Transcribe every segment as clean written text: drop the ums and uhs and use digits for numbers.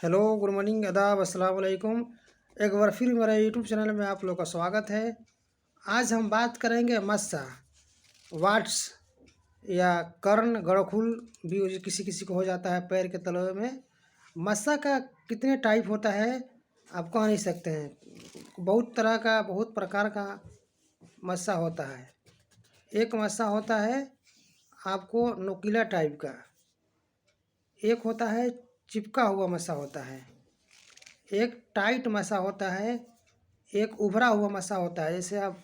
Hello, good morning, आदाब, अस्सलाम वालेकुम। एक बार फिर मेरे यूट्यूब चैनल में आप लोग का स्वागत है। आज हम बात करेंगे मस्सा, वाट्स या कर्ण गड़खुल भी किसी किसी को हो जाता है पैर के तलवे में। मस्सा का कितने टाइप होता है आप कह नहीं सकते हैं। बहुत तरह का, बहुत प्रकार का मस्सा होता है। एक मस्सा होता है आपको नुकीला टाइप का, एक होता है चिपका हुआ मस्सा होता है, एक टाइट मसा होता है, एक उभरा हुआ मसा होता है। जैसे आप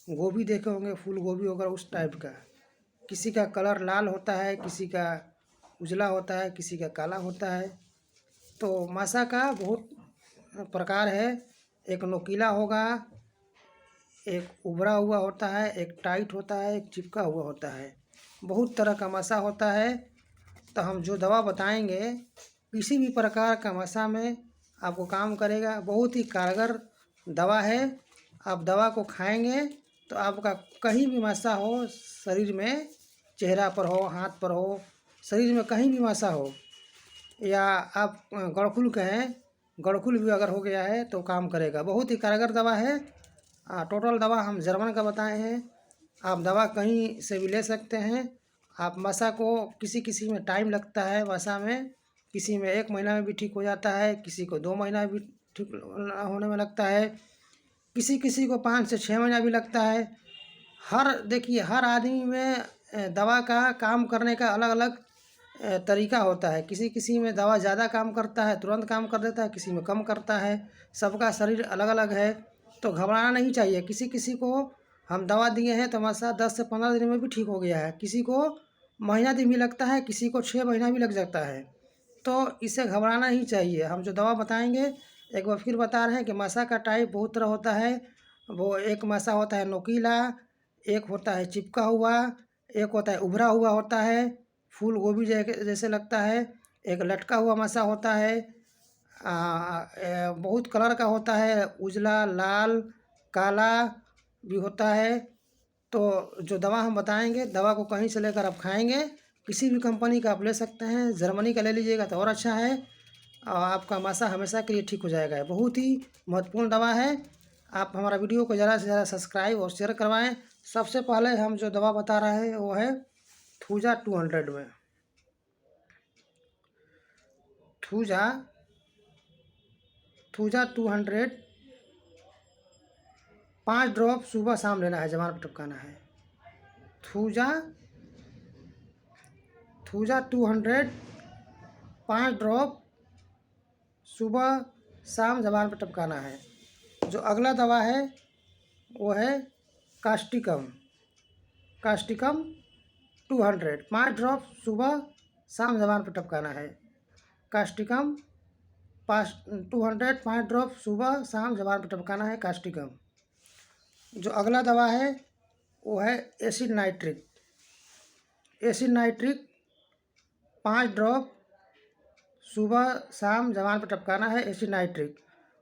गोभी देखे होंगे, फूल गोभी वगैरह उस टाइप का। किसी का कलर लाल होता है, किसी का उजला होता है, किसी का काला होता है। तो मसा का बहुत प्रकार है। एक नोकीला होगा, एक उभरा हुआ होता है, एक टाइट होता है, एक चिपका हुआ होता है। बहुत तरह का मसा होता है। तो हम जो दवा बताएंगे किसी भी प्रकार का मसा में आपको काम करेगा। बहुत ही कारगर दवा है। आप दवा को खाएंगे तो आपका कहीं भी मसा हो शरीर में, चेहरा पर हो, हाथ पर हो, शरीर में कहीं भी मसा हो, या आप गड़खुल कहें, गड़खुल भी अगर हो गया है तो काम करेगा। बहुत ही कारगर दवा है। टोटल दवा हम जर्मन का बताए हैं। आप दवा कहीं से भी ले सकते हैं। आप मसा को, किसी किसी में टाइम लगता है मसा में, किसी में 1 महीना में भी ठीक हो जाता है, किसी को 2 महीना भी ठीक होने में लगता है, किसी किसी को 5 से 6 महीना भी लगता है। देखिए, हर आदमी में दवा का काम करने का अलग अलग तरीका होता है। किसी किसी में दवा ज़्यादा काम करता है, तुरंत काम कर देता है, किसी में कम करता है। सबका शरीर अलग अलग है, तो घबराना नहीं चाहिए। किसी किसी को हम दवा दिए हैं तो मसा 10 से 15 दिन में भी ठीक हो गया है, किसी को महीना दिन भी लगता है, किसी को 6 महीना भी लग जाता है। तो इससे घबराना ही चाहिए। हम जो दवा बताएंगे, एक बार फिर बता रहे हैं कि मसा का टाइप बहुत तरह होता है। वो एक मसा होता है नोकीला, एक होता है चिपका हुआ, एक होता है उभरा हुआ होता है, फूल गोभी जैसे लगता है, एक लटका हुआ मसा होता है। बहुत कलर का होता है, उजला, लाल, काला भी होता है। तो जो दवा हम बताएंगे, दवा को कहीं से लेकर आप खाएंगे, किसी भी कंपनी का आप ले सकते हैं। जर्मनी का ले लीजिएगा तो और अच्छा है, और आपका मसा हमेशा के लिए ठीक हो जाएगा। बहुत ही महत्वपूर्ण दवा है। आप हमारा वीडियो को ज़्यादा से ज़्यादा सब्सक्राइब और शेयर करवाएं। सबसे पहले हम जो दवा बता रहे हैं वो है थूजा 200 में। थूजा 200 5 ड्रॉप सुबह शाम लेना है, जमार पर टपकाना है। थूजा 200 5 ड्रॉप सुबह शाम जबान पर टपकाना है। जो अगला दवा है वो है कास्टिकम 200 5 ड्रॉप सुबह शाम जबान पर टपकाना है। कास्टिकम 200 5 ड्रॉप सुबह शाम जबान पर टपकाना है, कास्टिकम। जो अगला दवा है वो है एसिड नाइट्रिक 5 ड्रॉप सुबह शाम जबान पर टपकाना है, एसिड नाइट्रिक।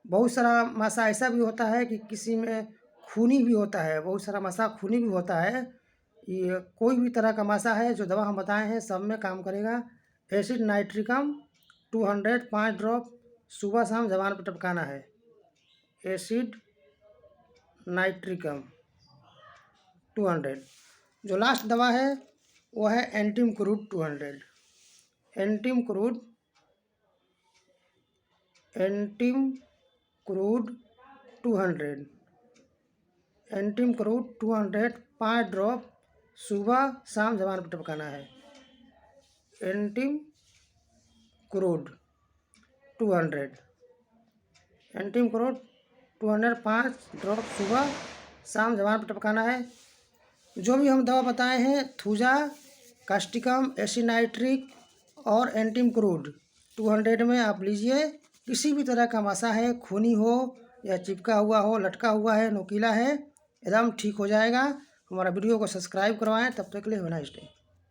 बहुत सारा मसा ऐसा भी होता है कि किसी में खूनी भी होता है, बहुत सारा मसा खूनी भी होता है। ये कोई भी तरह का मसा है, जो दवा हम बताए हैं सब में काम करेगा। एसिड नाइट्रिकम 200 5 ड्रॉप सुबह शाम जबान पर टपकाना है, एसिड नाइट्रिकम 200। जो लास्ट दवा है वो है एंटीम क्रूड 200। एंटीम क्रूड 200 5 ड्रॉप सुबह शाम जबान पर टपकाना है। एंटीम क्रूड 200 5 ड्रॉप सुबह शाम जबान पर टपकाना है। जो भी हम दवा बताए हैं, थूजा, कास्टिकम, एसिनाइट्रिक और एंटीम क्रूड 200 में आप लीजिए। किसी भी तरह का मसा है, खूनी हो या चिपका हुआ हो, लटका हुआ है, नोकीला है, एकदम ठीक हो जाएगा। हमारा वीडियो को सब्सक्राइब करवाएं। तब तक के लिए हैव अ नाइस डे।